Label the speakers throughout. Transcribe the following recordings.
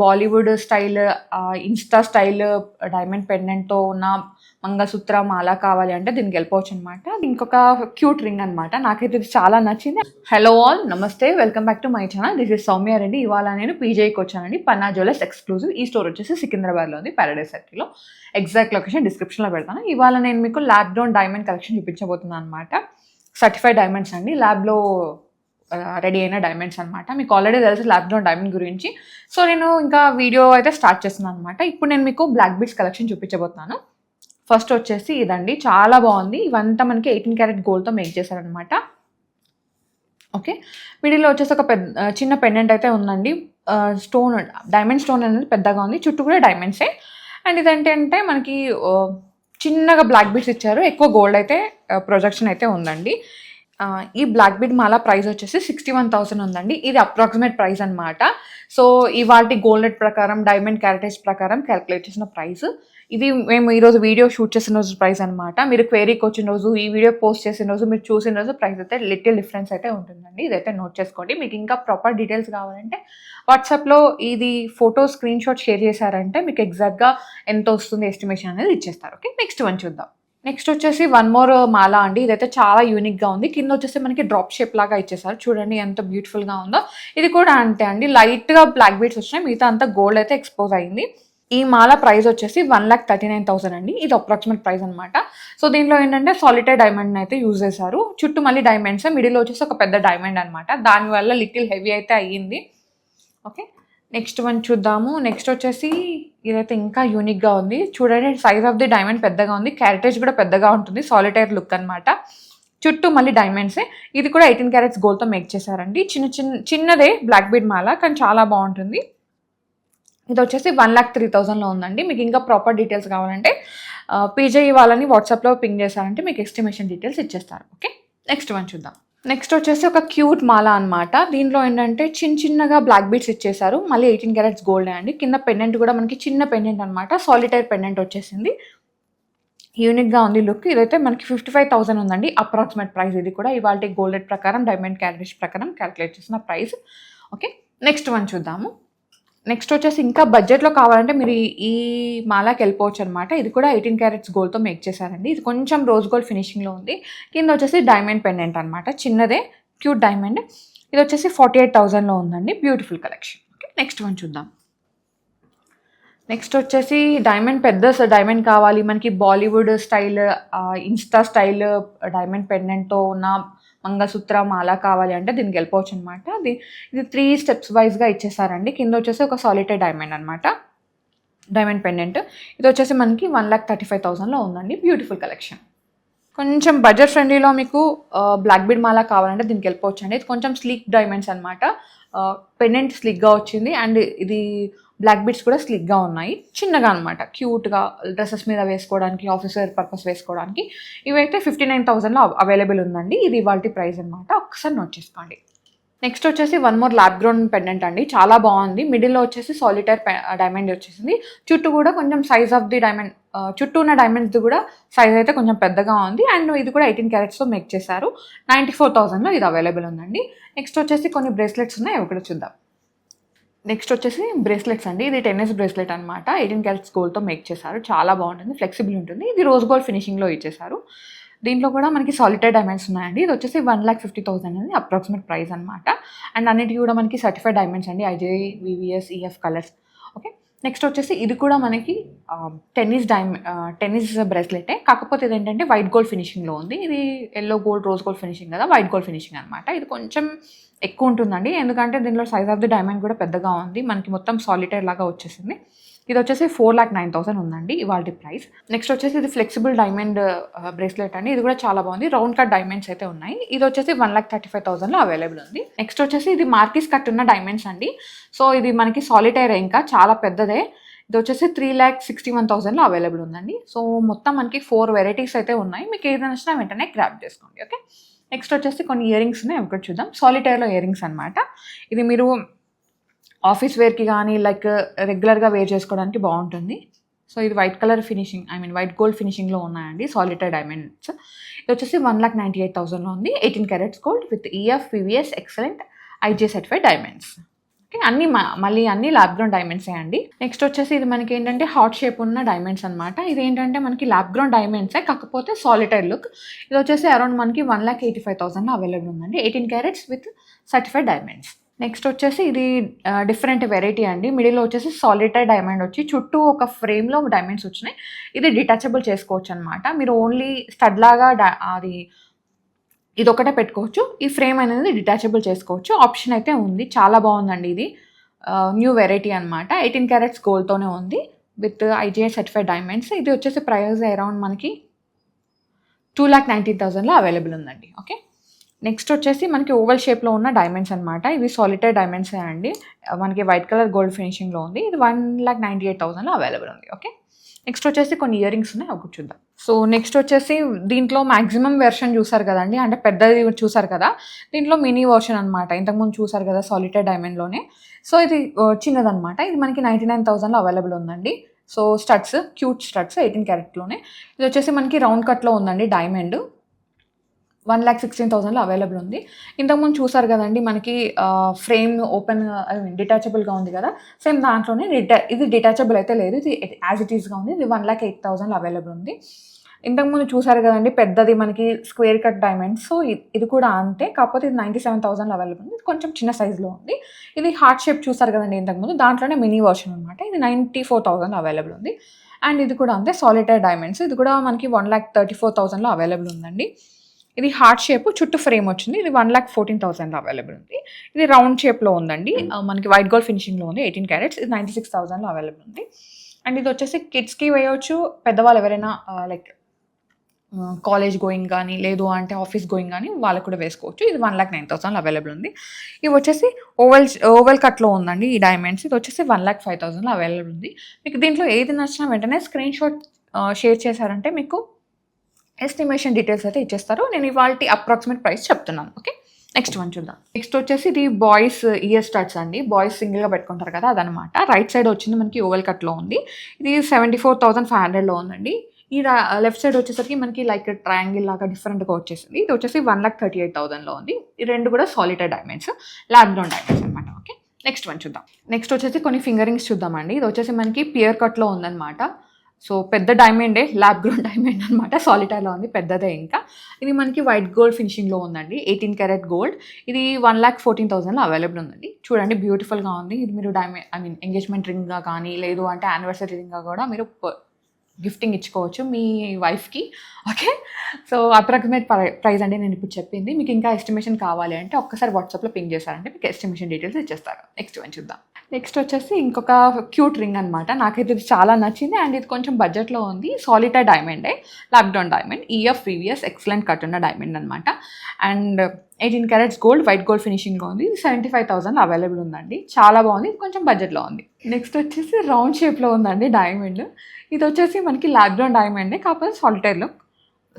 Speaker 1: Bollywood style, insta style diamond పెండెంట్‌తో ఉన్న మంగళసూత్ర మాల కావాలి అంటే దీనికి వెళ్ళిపోవచ్చు అనమాట. ఇంకొక క్యూట్ రింగ్ అనమాట. నాకైతే ఇది చాలా నచ్చింది. హలో ఆల్, నమస్తే, welcome back to my channel. This is Soumya Reddy. ఇవాళ నేను పీజేకి వచ్చానండి. పన్నా జ్యువెలర్స్ ఎక్స్క్లూజివ్. ఈ స్టోర్ వచ్చేసి సికింద్రాబాద్లో ఉంది, పారడైజ్ సర్కిల్లో. ఎగ్జాక్ట్ లొకేషన్ డిస్క్రిప్షన్లో పెడతాను. ఇవాళ నేను మీకు ల్యాబ్ గ్రౌండ్ డైమండ్ కలెక్షన్ చూపించబోతున్నాను అనమాట. సర్టిఫైడ్ డైమండ్స్ అండి, ల్యాబ్లో రెడీ అయిన డైమండ్స్ అనమాట. మీకు ఆల్రెడీ తెలుసు ల్యాబ్ గ్రౌండ్ డైమండ్ గురించి. సో నేను ఇంకా వీడియో అయితే స్టార్ట్ చేస్తున్నాను అనమాట. ఇప్పుడు నేను మీకు బ్లాక్ బీడ్స్ కలెక్షన్ చూపించబోతున్నాను. ఫస్ట్ వచ్చేసి ఇదండి, చాలా బాగుంది. ఇవంతా మనకి 18 క్యారెట్ గోల్డ్తో మేక్ చేశారనమాట. ఓకే, వీడియోలో వచ్చేసి ఒక చిన్న పెండెంట్ అయితే ఉందండి. స్టోన్, డైమండ్ స్టోన్ అనేది పెద్దగా ఉంది, చుట్టూ కూడా డైమండ్సే. అండ్ ఇదేంటంటే మనకి చిన్నగా బ్లాక్ బీడ్స్ ఇచ్చారు, ఎక్కువ గోల్డ్ అయితే ప్రొజెక్షన్ అయితే ఉందండి. ఈ బ్లాక్ బీడ్ మాల ప్రైస్ వచ్చేసి 61,000 ఉందండి. ఇది అప్రాక్సిమేట్ ప్రైస్ అనమాట. సో ఇవాళ గోల్డ్ రేట్ ప్రకారం, డైమండ్ క్యారెటేజ్ ప్రకారం క్యాలిక్యులేట్ చేసిన ప్రైస్ ఇది. మేము ఈరోజు వీడియో షూట్ చేసిన రోజు ప్రైస్ అనమాట. మీరు క్వెరీకి వచ్చిన రోజు, ఈ వీడియో పోస్ట్ చేసిన రోజు, మీరు చూసిన రోజు ప్రైస్ అయితే లిటిల్ డిఫరెన్స్ అయితే ఉంటుందండి. ఇదైతే నోట్ చేసుకోండి. మీకు ఇంకా ప్రాపర్ డీటెయిల్స్ కావాలంటే వాట్సాప్లో ఇది ఫోటో స్క్రీన్ షాట్ షేర్ చేశారంటే మీకు ఎగ్జాక్ట్గా ఎంత వస్తుంది ఎస్టిమేషన్ అనేది ఇచ్చేస్తారు. ఓకే, నెక్స్ట్ వన్ చూద్దాం. నెక్స్ట్ వచ్చేసి వన్ మోర్ మాల అండి. ఇదైతే చాలా యూనిక్గా ఉంది. కింద వచ్చేసి మనకి డ్రాప్ షేప్ లాగా ఇచ్చేసారు. చూడండి ఎంత బ్యూటిఫుల్గా ఉందో. ఇది కూడా అంతే అండి, లైట్గా బ్లాక్ బీడ్స్ వచ్చినాయి, మిగతా అంతా గోల్డ్ అయితే ఎక్స్పోజ్ అయింది. ఈ మాల ప్రైస్ వచ్చేసి 1,39,000 అండి. ఇది అప్రాక్సిమేట్ ప్రైస్ అనమాట. సో దీంట్లో ఏంటంటే సాలిటైడ్ డైమండ్ అయితే యూజ్ చేశారు. చుట్టూ మళ్ళీ డైమండ్స్, మిడిల్లో వచ్చేసి ఒక పెద్ద డైమండ్ అనమాట. దానివల్ల లిటిల్ హెవీ అయితే అయ్యింది. ఓకే, నెక్స్ట్ వన్ చూద్దాము. నెక్స్ట్ వచ్చేసి ఇదైతే ఇంకా యూనిక్గా ఉంది. చూడండి, సైజ్ ఆఫ్ ది డైమండ్ పెద్దగా ఉంది, క్యారెటేజ్ కూడా పెద్దగా ఉంటుంది, సాలిటైర్ లుక్ అనమాట. చుట్టూ మళ్ళీ డైమండ్సే. ఇది కూడా 18 క్యారెట్స్ గోల్డ్తో మేక్ చేశారండి. చిన్నదే బ్లాక్ బీడ్ మాల, కానీ చాలా బాగుంటుంది. ఇది వచ్చేసి 1,03,000లో ఉందండి. మీకు ఇంకా ప్రాపర్ డీటెయిల్స్ కావాలంటే పీజే వాళ్ళని వాట్సాప్లో పింగ్ చేశారంటే మీకు ఎస్టిమేషన్ డీటెయిల్స్ ఇచ్చేస్తారు. ఓకే, నెక్స్ట్ వన్ చూద్దాం. నెక్స్ట్ వచ్చేసి ఒక క్యూట్ మాల అనమాట. దీంట్లో ఏంటంటే చిన్నగా బ్లాక్ బీడ్స్ ఇచ్చేసారు, మళ్ళీ 18 క్యారెట్స్ గోల్డ్ అండి. కింద పెండెంట్ కూడా మనకి చిన్న పెండెంట్ అనమాట, సాలిటైర్ పెండెంట్ వచ్చేసింది. యూనిక్గా ఉంది లుక్. ఇదైతే మనకి 55,000 ఉందండి, అప్రాక్సిమేట్ ప్రైస్. ఇది కూడా ఇవాళ గోల్డ్ రేట్ ప్రకారం, డైమండ్ క్యారెటేజ్ ప్రకారం క్యాలిక్యులేట్ చేసిన ప్రైస్. ఓకే, నెక్స్ట్ వన్ చూద్దాము. నెక్స్ట్ వచ్చేసి ఇంకా బడ్జెట్లో కావాలంటే మీరు ఈ మాలాకి వెళ్ళిపోవచ్చు అనమాట. ఇది కూడా 18 క్యారెట్స్ గోల్డ్తో మేక్ చేశారండి. ఇది కొంచెం రోజ్ గోల్డ్ ఫినిషింగ్లో ఉంది. కింద వచ్చేసి డైమండ్ పెండెంట్ అనమాట, చిన్నదే క్యూట్ డైమండ్. ఇది వచ్చేసి 48,000లో ఉందండి. Beautiful collection. Okay, next one చూద్దాం. నెక్స్ట్ వచ్చేసి డైమండ్, పెద్ద డైమండ్ కావాలి మనకి, Bollywood style, insta style diamond పెండెంట్తో ఉన్న మంగళసూత్ర మాల కావాలి అంటే దీనికి వెళ్ళిపోవచ్చు అనమాట. ఇది 3 స్టెప్స్ వైజ్గా ఇచ్చేసారండి. కింద వచ్చేసి ఒక సాలిటైడ్ డైమండ్ అనమాట, డైమండ్ పెండెంట్. ఇది వచ్చేసి మనకి 1,35,000లో ఉందండి. Beautiful collection. కొంచెం బడ్జెట్ ఫ్రెండ్లీలో మీకు బ్లాక్ బీడ్ మాల కావాలంటే దీనికి వెళ్ళిపోవచ్చు అండి. ఇది కొంచెం స్లీక్ డైమండ్స్ అనమాట. పెండెంట్ స్లీక్గా వచ్చింది, అండ్ ఇది బ్లాక్ బీడ్స్ కూడా స్లిక్గా ఉన్నాయి, చిన్నగా అనమాట, క్యూట్గా డ్రెస్సెస్ మీద వేసుకోవడానికి, ఆఫీస్ వేర్ పర్పస్ వేసుకోవడానికి. ఇవైతే 59,000లో అవైలబుల్ ఉందండి. ఇది ఇవాల్టి ప్రైస్ అనమాట. ఒకసారి నోట్ చేసుకోండి. నెక్స్ట్ వచ్చేసి one more lab ground pendant అండి, చాలా బాగుంది. మిడిల్లో వచ్చేసి సాలిటైర్ డైమండ్ వచ్చేసింది. చుట్టూ కూడా కొంచెం సైజ్ ఆఫ్ ది డైమండ్, చుట్టూ ఉన్న డైమండ్స్ కూడా సైజ్ అయితే కొంచెం పెద్దగా ఉంది. అండ్ ఇది కూడా 18 క్యారెట్స్తో మేక్ చేశారు. 94,000లో ఇది అవైలబుల్ ఉందండి. నెక్స్ట్ వచ్చేసి కొన్ని బ్రేస్లెట్స్ ఉన్నాయి, అవి కూడా చూద్దాం. నెక్స్ట్ వచ్చేసి బ్రేస్లెట్స్ అండి. ఇది టెన్నిస్ బ్రేస్లెట్ అనమాట, 18 క్యారెట్స్ గోల్డ్తో మేక్ చేశారు. చాలా బాగుంటుంది, ఫ్లెక్సిబుల్ ఉంటుంది. ఇది రోజ్ గోల్డ్ ఫినిషింగ్లో ఇచ్చేసారు. దీంట్లో కూడా మనకి సాలిటైడ్ డైమండ్స్ ఉన్నాయండి. ఇది వచ్చేసి 1,50,000 అనేది అప్రాక్సిమేట్ ప్రైస్ అనమాట. అండ్ అన్నిటికీ కూడా మనకి సర్టిఫైడ్ డైమండ్స్ అండి, IJI, VVS, EF colours. Okay, next వచ్చేసి ఇది కూడా మనకి టెన్నిస్ బ్రేస్లెటే, కాకపోతే ఇది ఏంటంటే వైట్ గోల్డ్ ఫినిషింగ్లో ఉంది. ఇది yellow gold, rose gold finishing కదా, వైట్ గోల్డ్ ఫినిషింగ్ అనమాట. ఇది కొంచెం ఎక్కువ ఉంటుందండి, ఎందుకంటే దీనిలో సైజ్ ఆఫ్ ది డైమండ్ కూడా పెద్దగా ఉంది. మనకి మొత్తం సాలిటైర్ లాగా వచ్చేసింది. ఇది వచ్చేసి 4,09,000 ఉందండి ఇవాళ ప్రైస్. నెక్స్ట్ వచ్చేసి ఇది ఫ్లెక్సిబుల్ డైమండ్ బ్రేస్లెట్ అండి. ఇది కూడా చాలా బాగుంది, రౌండ్ కట్ డైమండ్స్ అయితే ఉన్నాయి. ఇది వచ్చేసి 1,35,000లో అవైలబుల్ ఉంది. నెక్స్ట్ వచ్చేసి ఇది మార్కిస్ కట్ ఉన్న డైమండ్స్ అండి. సో ఇది మనకి సాలిటైర్, ఇంకా చాలా పెద్దదే. ఇది వచ్చేసి 3,61,000లో అవైలబుల్ ఉందండి. సో మొత్తం మనకి 4 వెరైటీస్ అయితే ఉన్నాయి. మీకు ఏదైనా నచ్చినా వెంటనే గ్రాబ్ చేసుకోండి. ఓకే, నెక్స్ట్ వచ్చేసి కొన్ని ఇయర్ రింగ్స్ ఉన్నాయి, అవి కూడా చూద్దాం. సాలిటైర్లో ఇయర్ రింగ్స్ అనమాట. ఇది మీరు ఆఫీస్ వేర్కి కానీ లైక్ రెగ్యులర్గా వేర్ చేసుకోవడానికి బాగుంటుంది. సో ఇది white colour finishing, white gold ఫినిషింగ్లో ఉన్నాయండి, సాలిటైర్ డైమండ్స్. ఇది వచ్చేసి 1,98,000లో ఉంది. 18 carats gold with EF, VVS, excellent, IJ certified diamonds. Okay, మళ్ళీ అన్ని ల్యాబ్ గ్రౌండ్ డైమండ్సే అండి. నెక్స్ట్ వచ్చేసి ఇది మనకి ఏంటంటే హార్ట్ షేప్ ఉన్న డైమండ్స్ అనమాట. ఇది ఏంటంటే మనకి ల్యాబ్ గ్రౌండ్ డైమండ్సే, కాకపోతే సాలిటైర్ లుక్. ఇది వచ్చేసి అరౌండ్ మనకి 1,85,000 అవైలబుల్ ఉందండి. 18 carats with certified diamonds. Next వచ్చేసి ఇది డిఫరెంట్ వెరైటీ అండి. మిడిల్లో వచ్చేసి సాలిటైర్ డైమండ్ వచ్చి చుట్టూ ఒక ఫ్రేమ్లో డైమండ్స్ వచ్చినాయి. ఇది డిటాచబుల్ చేసుకోవచ్చు అనమాట. మీరు ఓన్లీ స్టడ్ లాగా అది ఇది ఒకటే పెట్టుకోవచ్చు. ఈ ఫ్రేమ్ అనేది డిటాచబుల్ చేసుకోవచ్చు, ఆప్షన్ అయితే ఉంది. చాలా బాగుందండి. ఇది న్యూ వెరైటీ అనమాట. 18 క్యారెట్స్ గోల్డ్తోనే ఉంది విత్ IGI సర్టిఫైడ్ డైమండ్స్. ఇది వచ్చేసి ప్రైస్ అరౌండ్ మనకి 2,19,000లో అవైలబుల్ ఉందండి. ఓకే, నెక్స్ట్ వచ్చేసి మనకి ఓవల్ షేప్లో ఉన్న డైమండ్స్ అనమాట. ఇవి సాలిటైర్ డైమండ్సే అండి. మనకి వైట్ కలర్ గోల్డ్ ఫినిషింగ్లో ఉంది. ఇది 1,98,000లో అవైలబుల్ ఉంది. ఓకే, నెక్స్ట్ వచ్చేసి కొన్ని ఇయర్ రింగ్స్ ఉన్నాయి, ఒకటి చూద్దాం. సో నెక్స్ట్ వచ్చేసి దీంట్లో మ్యాక్సిమం వెర్షన్ చూసారు కదండి, అంటే పెద్దది చూసారు కదా. దీంట్లో మినీ వర్షన్ అనమాట. ఇంతకుముందు చూసారు కదా సాలిటైర్ డైమండ్లోనే. సో ఇది చిన్నదనమాట. ఇది మనకి 99,000లో అవైలబుల్ ఉందండి. So studs, cute studs 18 క్యారెట్లోనే. ఇది వచ్చేసి మనకి రౌండ్ కట్లో ఉందండి డైమండ్. 1,16,000లో అవైలబుల్ ఉంది. ఇంతకుముందు చూసారు కదండి మనకి ఫ్రేమ్ ఓపెన్ డిటాచబుల్గా ఉంది కదా, సేమ్ దాంట్లోనే ఇది డిటాచబుల్ అయితే లేదు, ఇది యాజ్ ఇట్ ఈస్గా ఉంది. ఇది 1,08,000లో అవైలబుల్ ఉంది. ఇంతకుముందు చూసారు కదండి పెద్దది మనకి స్క్వేర్ కట్ డైమండ్. సో ఇది కూడా అంతే, కాకపోతే ఇది 97,000లో అవైలబుల్ ఉంది. ఇది కొంచెం చిన్న సైజులో ఉంది. ఇది హార్ట్ షేప్ చూసారు కదండి ఇంతకుముందు, దాంట్లోనే మినీ వర్షన్ అనమాట. ఇది 94,000లో అవైలబుల్ ఉంది. అండ్ ఇది కూడా అంతే, సాలిటైర్ డైమండ్స్. ఇది కూడా మనకి 1,34,000లో అవైలబుల్ ఉందండి. ఇది హార్ట్ షేప్ చుట్టూ ఫ్రేమ్ వచ్చింది. ఇది 1,14,000లో అవైలబుల్ ఉంది. ఇది రౌండ్ షేప్లో ఉందండి. మనకి వైట్ గోల్డ్ ఫినిషింగ్లో ఉంది. 18 క్యారెట్స్. ఇది 96,000లో అవైలబుల్ ఉంది. అండ్ ఇది వచ్చేసి కిడ్స్కి వేయవచ్చు, పెద్దవాళ్ళు ఎవరైనా లైక్ కాలేజ్ గోయింగ్ కానీ లేదు అంటే ఆఫీస్ గోయింగ్ కానీ వాళ్ళకు కూడా వేసుకోవచ్చు. ఇది 1,09,000లో అవైలబుల్ ఉంది. ఇవి వచ్చేసి ఓవెల్ కట్లో ఉందండి ఈ డైమండ్స్. ఇది వచ్చేసి 1,05,000లో అవైలబుల్ ఉంది. మీకు దీంట్లో ఏది నచ్చినా వెంటనే స్క్రీన్ షాట్ షేర్ చేశారంటే మీకు ఎస్టిమేషన్ డీటెయిల్స్ అయితే ఇచ్చేస్తారు. నేను ఇవాళ అప్రాక్సిమేట్ ప్రైస్ చెప్తున్నాను. ఓకే, నెక్స్ట్ వన్ చూద్దాం. నెక్స్ట్ వచ్చేసి ఇది బాయ్స్ ఇయర్ స్టడ్స్ అండి. బాయ్స్ సింగిల్గా పెట్టుకుంటారు కదా, అదనమాట. రైట్ సైడ్ వచ్చింది మనకి ఓవెల్ కట్లో ఉంది. ఇది 74,500లో ఉందండి. ఈ లెఫ్ట్ సైడ్ వచ్చేసరికి మనకి లైక్ ట్రయాంగిల్ లాగా డిఫరెంట్గా వచ్చేసింది. ఇది వచ్చేసి 1,38,000లో ఉంది. ఈ రెండు కూడా solitaire diamonds, lab ground diamonds అనమాట. ఓకే, నెక్స్ట్ వన్ చూద్దాం. నెక్స్ట్ వచ్చేసి కొన్ని ఫింగరింగ్స్ చూద్దామండి. ఇది వచ్చేసి మనకి పియర్ కట్లో ఉందన్నమాట. సో పెద్ద డైమండే, ల్యాబ్ గ్రౌండ్ డైమండ్ అనమాట. సాలిటైర్లో ఉంది, పెద్దదే. ఇంకా ఇది మనకి వైట్ గోల్డ్ ఫినిషింగ్లో ఉందండి. 18 క్యారెట్ గోల్డ్. ఇది 1,14,000లో అవైలబుల్ ఉందండి. చూడండి బ్యూటిఫుల్గా ఉంది. ఇది మీరు ఎంగేజ్మెంట్ రింగ్గా కానీ లేదు అంటే యానివర్సరీ రింగ్గా కూడా మీరు గిఫ్టింగ్ ఇచ్చుకోవచ్చు మీ వైఫ్కి. ఓకే, సో అప్రాక్సిమేట్ ప్రైస్ అంటే నేను ఇప్పుడు చెప్పింది. మీకు ఇంకా ఎస్టిమేషన్ కావాలి అంటే ఒక్కసారి వాట్సాప్లో పింగ్ చేశారంటే మీకు ఎస్టిమేషన్ డీటెయిల్స్ ఇచ్చేస్తారు. నెక్స్ట్ వన్ చూద్దాం. నెక్స్ట్ వచ్చేసి ఇంకొక క్యూట్ రింగ్ అనమాట. నాకైతే ఇది చాలా నచ్చింది. అండ్ ఇది కొంచెం బడ్జెట్లో ఉంది. సాలిటైర్ డైమండే, lab grown diamond, EF VVS excellent cut ఉన్న డైమండ్ అనమాట. అండ్ 18 క్యారెట్స్ గోల్డ్, వైట్ గోల్డ్ ఫినిషింగ్లో ఉంది. ఇది 75,000 అవైలబుల్ ఉందండి. చాలా బాగుంది. ఇది కొంచెం బడ్జెట్లో ఉంది. నెక్స్ట్ వచ్చేసి రౌండ్ షేప్లో ఉందండి డైమండ్. ఇది వచ్చేసి మనకి ల్యాబ్ గ్రౌండ్ డైమండే, కాకపోతే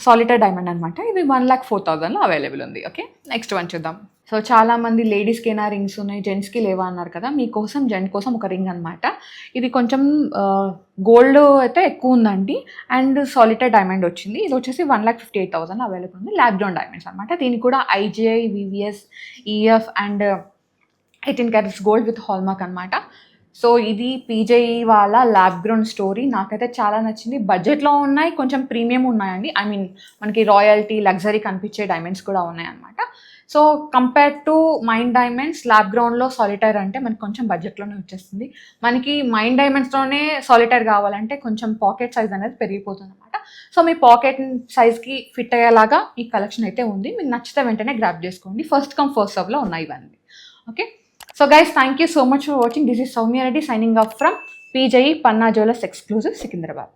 Speaker 1: సాలిటైర్ డైమండ్ అనమాట. ఇది 1,04,000లో అవైలబుల్ ఉంది. ఓకే, నెక్స్ట్ వన్ చూద్దాం. సో చాలామంది లేడీస్కైనా రింగ్స్ ఉన్నాయి, జెంట్స్కి లేవా అన్నారు కదా. మీకోసం జెంట్ కోసం ఒక రింగ్ అనమాట. ఇది కొంచెం గోల్డ్ అయితే ఎక్కువ ఉందండి. అండ్ సాలిటైర్ డైమండ్ వచ్చింది. ఇది వచ్చేసి 1,58,000 అవైలబుల్ ఉంది. ల్యాబ్ గ్రౌండ్ డైమండ్స్ అనమాట. దీనికి కూడా IGI VVS EF and 18 carats gold with hallmark అనమాట. సో ఇది PJE వాళ్ళ ల్యాబ్ గ్రౌండ్ స్టోరీ. నాకైతే చాలా నచ్చింది. బడ్జెట్లో ఉన్నాయి, కొంచెం ప్రీమియం ఉన్నాయండి. ఐ మీన్ మనకి రాయల్టీ, లగ్జరీ కనిపించే డైమండ్స్ కూడా ఉన్నాయన్నమాట. So compare to mind diamonds, lab గ్రౌండ్లో సాలిటైర్ అంటే మనకి కొంచెం బడ్జెట్లోనే వచ్చేస్తుంది. మనకి మైండ్ డైమండ్స్లోనే సాలిటైర్ కావాలంటే కొంచెం పాకెట్ సైజ్ అనేది పెరిగిపోతుంది అనమాట. సో మీ పాకెట్ సైజ్కి ఫిట్ అయ్యేలాగా ఈ కలెక్షన్ అయితే ఉంది. మీకు నచ్చితే వెంటనే గ్రాప్ చేసుకోండి. ఫస్ట్ కమ్ ఫస్ట్ సర్వ్లో ఉన్నాయి ఇవన్నీ. Okay, so guys, thank you so much for watching. This is Soumya Reddy signing off from PJE Panna Jewellers Exclusive, Secunderabad.